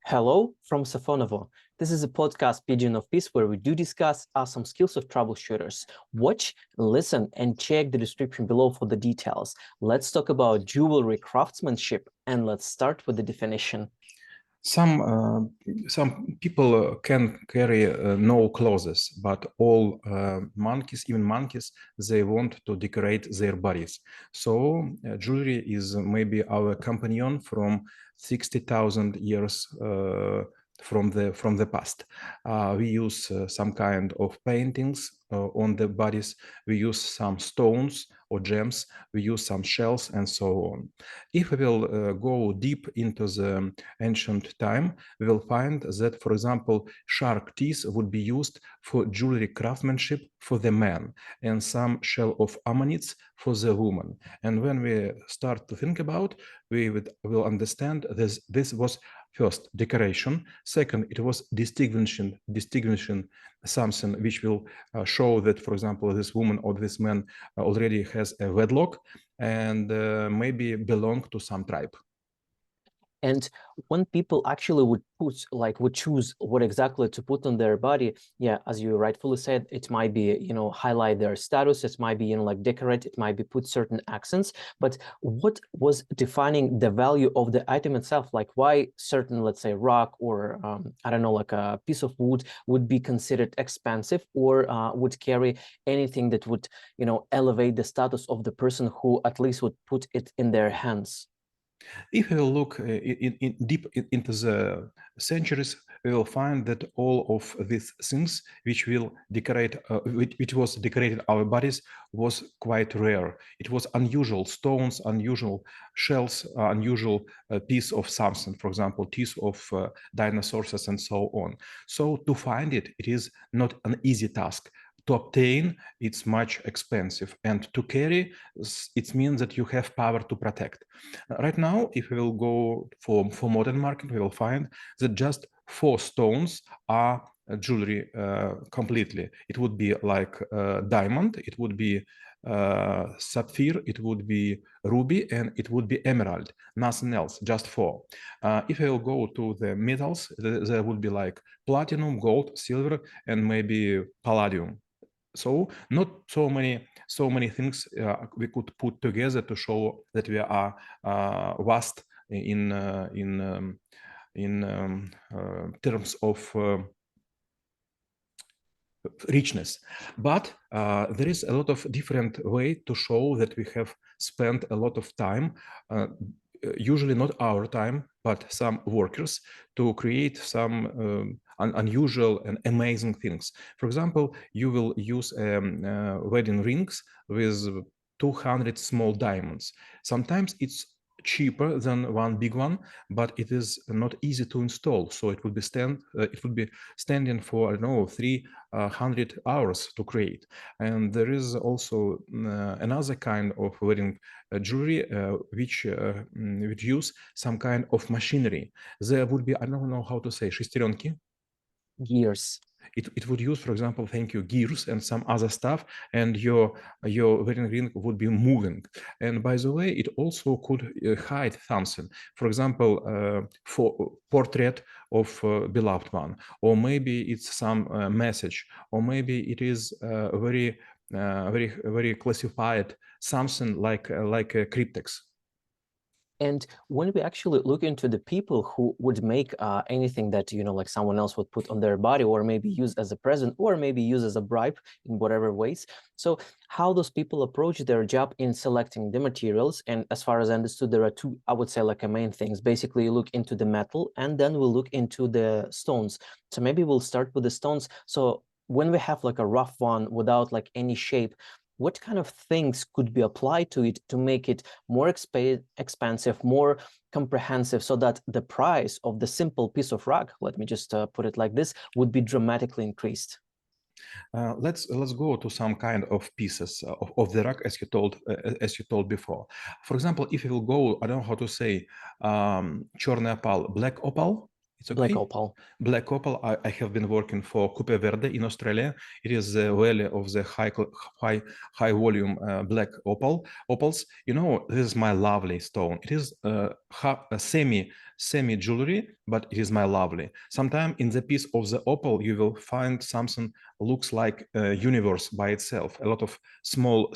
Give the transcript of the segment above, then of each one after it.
Hello from Safonovo. This is a podcast Pigeon of Peace where we do discuss awesome skills of troubleshooters. Watch, listen, and check the description below for the details. Let's talk about jewelry craftsmanship, and let's start with the definition. Some people can carry no clothes, but all monkeys, even monkeys, they want to decorate their bodies. So jewelry is maybe our companion from 60,000 years from the past. We use some kind of paintings on the bodies. We use some stones or gems. We use some shells and so on. If we will go deep into the ancient time, we will find that, for example, shark teeth would be used for jewelry craftsmanship for the man, and some shell of ammonites for the woman. And when we start to think about, we will understand this was first decoration. Second, it was distinguishing something which will show that, for example, this woman or this man already has a wedlock and maybe belong to some tribe. And when people actually would choose what exactly to put on their body, yeah, as you rightfully said, it might be, highlight their status, it might be, decorate, it might be put certain accents. But what was defining the value of the item itself? Like why certain, let's say, rock or, I don't know, like a piece of wood would be considered expensive or would carry anything that would, elevate the status of the person who at least would put it in their hands? If we look deep into the centuries, we will find that all of these things which will decorate, which was decorated our bodies, was quite rare. It was unusual stones, unusual shells, unusual piece of something, for example, teeth of dinosaurs and so on. So to find it, it is not an easy task. To obtain, it's much expensive, and to carry, it means that you have power to protect. Right now, if we will go for modern market, we will find that just 4 stones are jewelry completely. It would be like diamond, it would be sapphire, it would be ruby, and it would be emerald. Nothing else, just 4. If we will go to the metals, there would be like platinum, gold, silver, and maybe palladium. So not so many things we could put together to show that we are vast in terms of richness. But there is a lot of different way to show that we have spent a lot of time, usually not our time, but some workers, to create some unusual and amazing things. For example, you will use wedding rings with 200 small diamonds. Sometimes it's cheaper than one big one, but it is not easy to install. So it would be standing for, I don't know, 300 hours to create. And there is also another kind of wedding jewelry which use some kind of machinery. There would be, I don't know how to say, шестеренки. Gears. It would use, for example, gears and some other stuff, and your wedding ring would be moving. And by the way, it also could hide something. For example, for portrait of beloved one, or maybe it's some message, or maybe it is very classified something like a cryptex. And when we actually look into the people who would make anything that, like someone else would put on their body or maybe use as a present or maybe use as a bribe in whatever ways. So how those people approach their job in selecting the materials. And as far as I understood, there are 2, I would say, like main things. Basically, you look into the metal and then we'll look into the stones. So maybe we'll start with the stones. So when we have like a rough one without like any shape, what kind of things could be applied to it to make it more expensive, more comprehensive, so that the price of the simple piece of rock, let me just put it like this, would be dramatically increased? Let's go to some kind of pieces of the rock as you told before. For example, if you will go, I don't know how to say, черный opal, black opal. It's Black okay. opal. Black opal. I have been working for Coupe Verde in Australia. It is the valley of the high volume black opals. You know, this is my lovely stone. It is a semi jewelry, but it is my lovely. Sometimes in the piece of the opal you will find something looks like a universe by itself. A lot of small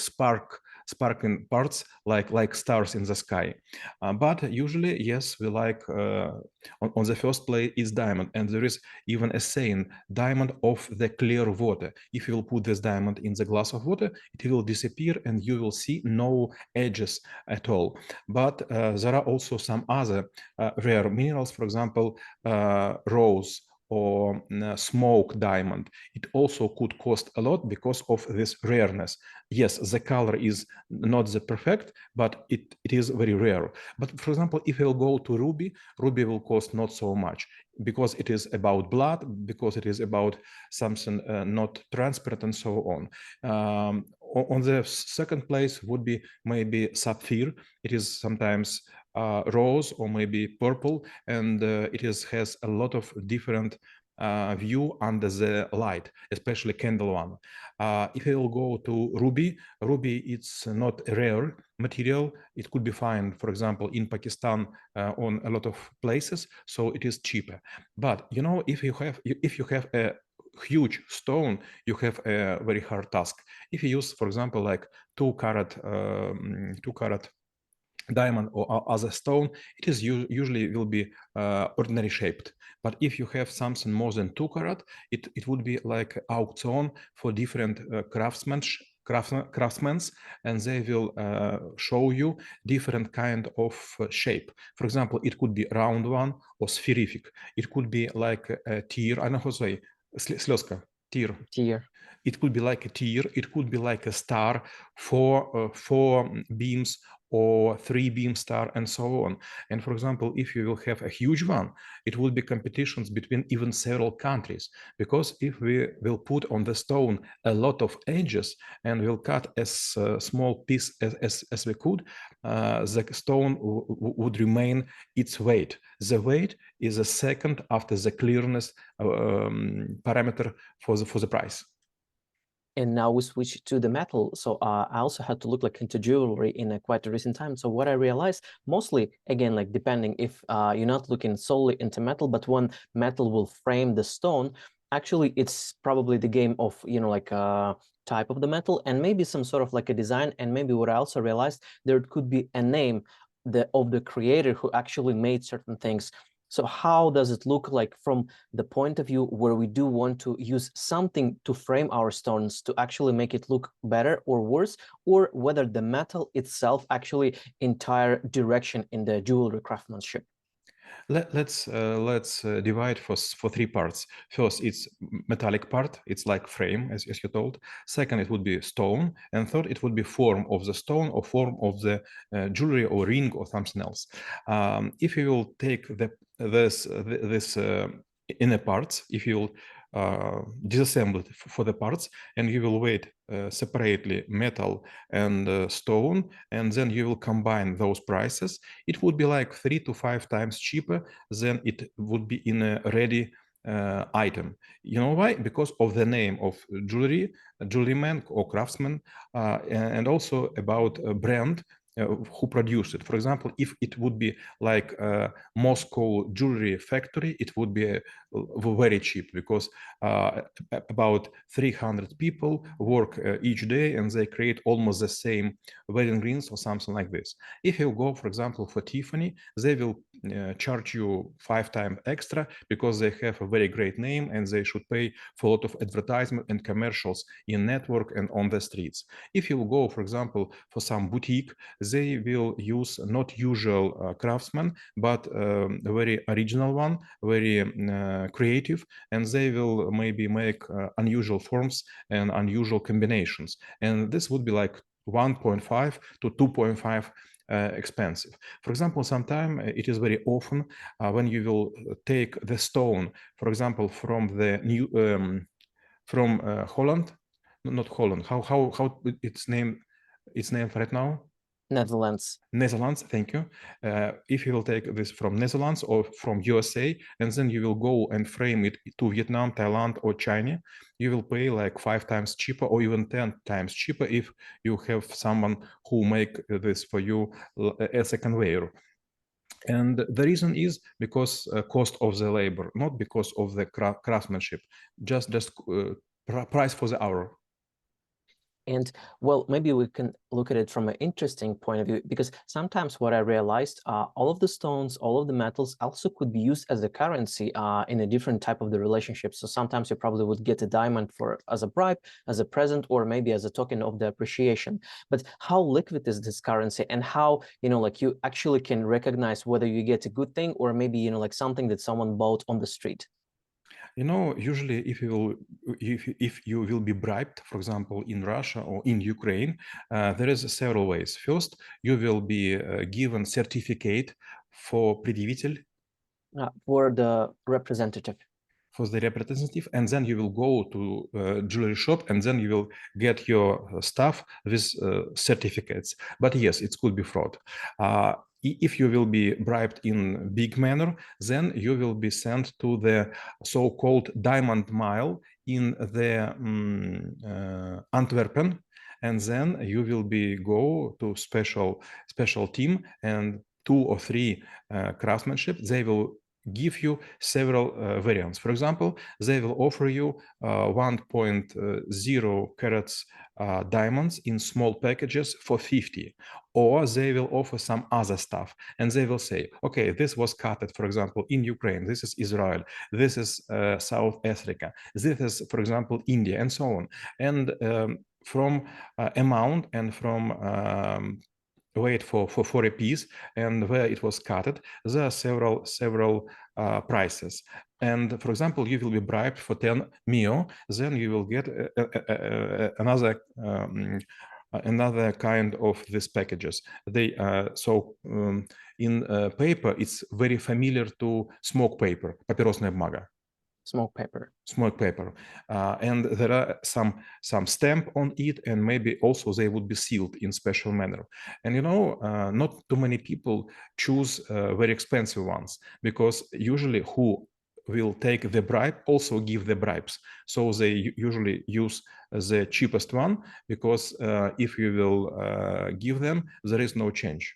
sparkling parts like stars in the sky. But usually, yes, we like on the first place is diamond, and there is even a saying, diamond of the clear water. If you will put this diamond in the glass of water, it will disappear and you will see no edges at all. But there are also some other rare minerals, for example, rose or smoke diamond. It also could cost a lot because of this rareness. Yes, the color is not the perfect, but it is very rare. But for example, if you'll go to ruby will cost not so much because it is about blood, because it is about something not transparent and so on. On the second place would be maybe sapphire. It is sometimes rose or maybe purple, and it has a lot of different view under the light, especially candle one. If you will go to ruby, it's not a rare material. It could be found, for example, in Pakistan on a lot of places, so it is cheaper. But you know, if you have a huge stone, you have a very hard task. If you use, for example, like 2-carat diamond or other stone, it is usually will be ordinary shaped. But if you have something more than 2-carat, it would be like auction for different craftsmen, and they will show you different kind of shape. For example, it could be round one or spherific. It could be like a tear. I don't know how to say. Слезка. Tear. It could be like a tear. It could be like a star, four beams or 3-beam star, and so on. And for example, if you will have a huge one, it will be competitions between even several countries, because if we will put on the stone a lot of edges and we'll cut as small piece as we could, the stone would remain its weight. The weight is a second after the clearness parameter for the price. And now we switch to the metal. So I also had to look like into jewelry in a quite a recent time. So what I realized, mostly, again, like depending if you're not looking solely into metal, but when metal will frame the stone, actually it's probably the game of, you know, like type of the metal and maybe some sort of like a design. And maybe what I also realized, there could be a name of the creator who actually made certain things. So how does it look like from the point of view where we do want to use something to frame our stones to actually make it look better or worse, or whether the metal itself actually entire direction in the jewelry craftsmanship? Let's divide for 3 parts. First, it's metallic part. It's like frame, as you told. Second, it would be stone, and third, it would be form of the stone or form of the jewelry or ring or something else. If you will take this inner parts, if you will disassemble it for the parts, and you will weight separately metal and stone, and then you will combine those prices, it would be like 3 to 5 times cheaper than it would be in a ready item. You know why? Because of the name of jewelryman or craftsman, and also about a brand who produced it. For example, if it would be like a Moscow jewelry factory, it would be very cheap, because about 300 people work each day and they create almost the same wedding rings or something like this. If you go, for example, for Tiffany, they will charge you 5 times extra because they have a very great name and they should pay for a lot of advertisement and commercials in network and on the streets. If you go, for example, for some boutique, they will use not usual craftsmen, but a very original one, very creative, and they will maybe make unusual forms and unusual combinations. And this would be like 1.5 to 2.5 expensive. For example, sometimes it is very often when you will take the stone, for example, from the new from Holland, not Holland. How it's named right now? Netherlands. Netherlands, thank you. If you will take this from Netherlands or from USA, and then you will go and frame it to Vietnam, Thailand, or China, you will pay like 5 times cheaper or even 10 times cheaper if you have someone who make this for you as a conveyor. And the reason is because cost of the labor, not because of the craftsmanship, just price for the hour. And well, maybe we can look at it from an interesting point of view, because sometimes what I realized, all of the stones, all of the metals also could be used as a currency in a different type of the relationship. So sometimes you probably would get a diamond as a bribe, as a present, or maybe as a token of the appreciation. But how liquid is this currency, and how, like you actually can recognize whether you get a good thing or maybe, like something that someone bought on the street? Usually if you will be bribed, for example, in Russia or in Ukraine, there is several ways. First, you will be given certificate for предъявитель, for the representative. For the representative, and then you will go to jewelry shop, and then you will get your stuff with certificates. But yes, it could be fraud. If you will be bribed in big manner, then you will be sent to the so-called diamond mile in the Antwerpen, and then you will be go to special team and 2 or 3 craftsmanship. They will give you several variants. For example, they will offer you 1.0 carats diamonds in small packages for 50, or they will offer some other stuff, and they will say, okay, this was cut, for example, in Ukraine, this is Israel, this is South Africa, this is, for example, India, and so on. And from amount and from weight for a piece and where it was cutted, there are several prices. And for example, you will be bribed for 10 mio, then you will get another kind of these packages. They in paper, it's very familiar to smoke paper, папиросная бумага. Smoke paper. And there are some stamp on it, and maybe also they would be sealed in special manner. And not too many people choose very expensive ones, because usually who will take the bribe also give the bribes. So they usually use the cheapest one, because if you will give them, there is no change.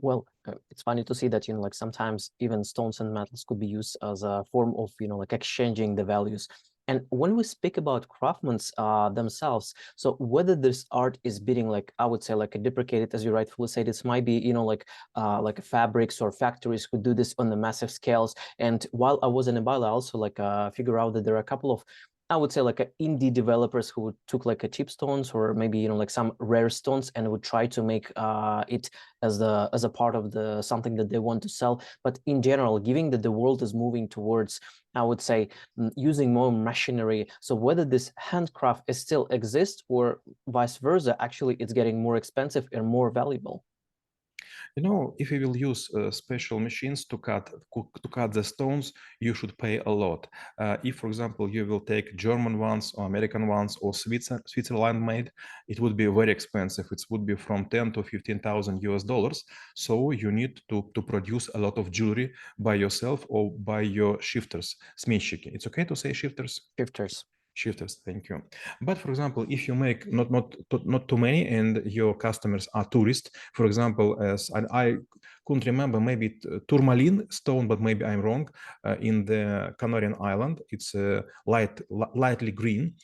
Well, it's funny to see that, like sometimes even stones and metals could be used as a form of, like exchanging the values. And when we speak about craftsmen themselves, so whether this art is being, like, I would say, like a deprecated, as you rightfully say, this might be, like fabrics or factories who do this on the massive scales. And while I was in Bali, I also figure out that there are a couple of, I would say, like indie developers who took like a cheap stones or maybe, like some rare stones and would try to make it as a part of the something that they want to sell. But in general, given that the world is moving towards, I would say, using more machinery, so whether this handcraft is still exists or vice versa, actually it's getting more expensive and more valuable. If you will use special machines to cut the stones, you should pay a lot. If, for example, you will take German ones or American ones or Switzerland made, it would be very expensive. It would be from 10 to 15,000 US dollars. So you need to produce a lot of jewelry by yourself or by your shifters, сменщики. It's okay to say shifters? Shifters, thank you. But for example, if you make not too many and your customers are tourists, for example, as I couldn't remember, maybe tourmaline stone, but maybe I'm wrong, in the Canarian island, it's lightly green.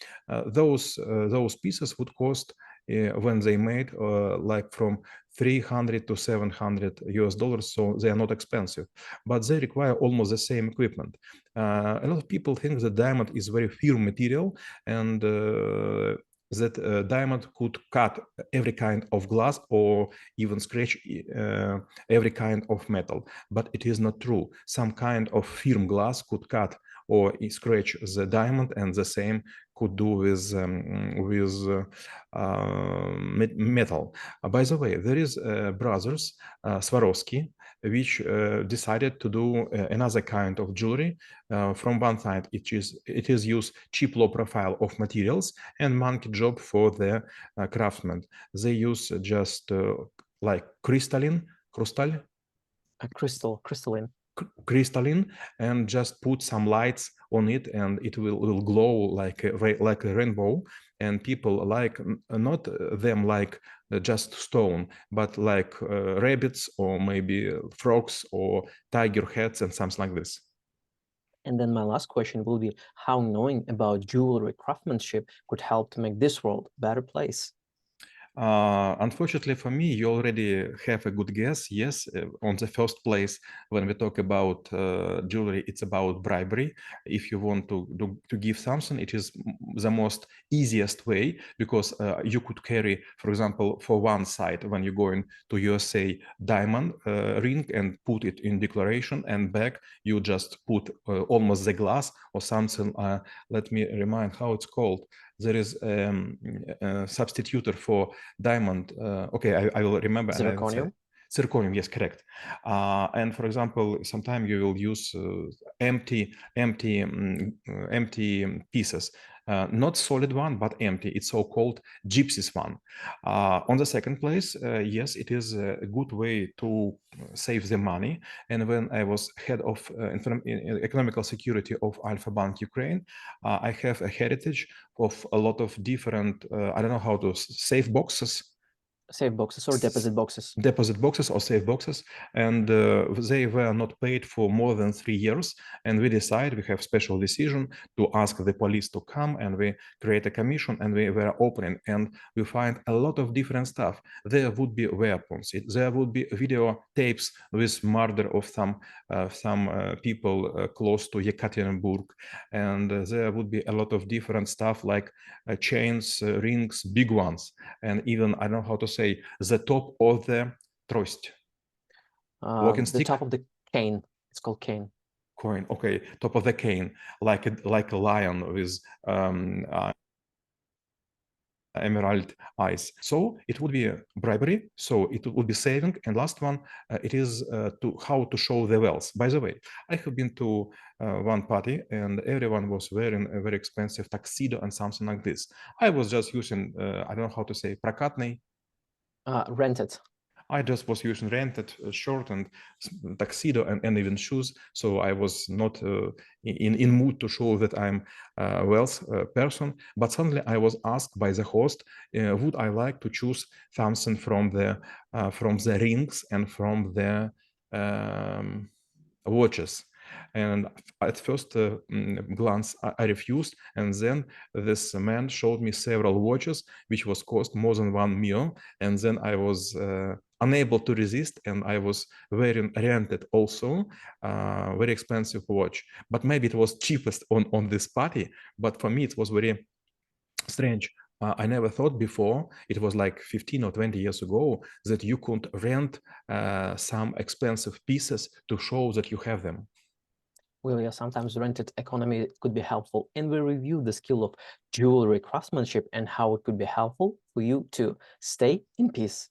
Those pieces would cost when they made like from 300 to 700 US dollars, so they are not expensive, but they require almost the same equipment. A lot of people think that diamond is very firm material, and that diamond could cut every kind of glass or even scratch every kind of metal, but it is not true. Some kind of firm glass could cut or scratch the diamond, and the same could do with metal. By the way, there is brothers Swarovski, which decided to do another kind of jewelry. From one side, it is use cheap low profile of materials and monkey job for the craftsmen. They use just like crystalline, crystalline, and just put some lights on it, and it will glow like a rainbow. And people like not them like just stone, but like rabbits or maybe frogs or tiger heads and something like this. And then my last question will be how knowing about jewelry craftsmanship could help to make this world a better place. Unfortunately for me, you already have a good guess. Yes, on the first place, when we talk about jewelry, it's about bribery. If you want to give something, it is the most easiest way, because you could carry, for example, for one side, when you're going to USA, diamond ring and put it in declaration, and back you just put almost the glass or something. Let me remind how it's called. There is a substitute for diamond. Okay, I will remember. Zirconium? Zirconium, yes, correct. And for example, sometimes you will use empty pieces. Not solid one, but empty. It's so-called gypsies one. On the second place, yes, it is a good way to save the money. And when I was head of economical security of Alpha Bank Ukraine, I have a heritage of a lot of different, I don't know how to, safe boxes. Safe boxes or deposit boxes? Deposit boxes or safe boxes, and they were not paid for more than 3 years. And we have special decision to ask the police to come, and we create a commission, and we were opening, and we find a lot of different stuff. There would be weapons. There would be video tapes with murder of some people close to Yekaterinburg, and there would be a lot of different stuff like chains, rings, big ones, and even, I don't know how to say, the top of the tрость. Walking The stick? top of the cane. It's called cane. Coin. Okay, top of the cane, like a lion with emerald eyes. So it would be bribery. So it would be saving. And last one, it is how to show the wealth. By the way, I have been to one party, and everyone was wearing a very expensive tuxedo and something like this. I was just using, I don't know how to say, прокатный. Rented. I just was using rented shirt and tuxedo and even shoes. So I was not in mood to show that I'm a wealth person. But suddenly I was asked by the host, would I like to choose something from the rings and from the watches? And at first glance, I refused. And then this man showed me several watches, which was cost more than 1 million. And then I was unable to resist, and I was wearing rented also, very expensive watch. But maybe it was cheapest on this party. But for me, it was very strange. I never thought before, it was like 15 or 20 years ago, that you could rent some expensive pieces to show that you have them. Well, yeah, sometimes rented economy could be helpful. And we review the skill of jewelry craftsmanship and how it could be helpful for you to stay in peace.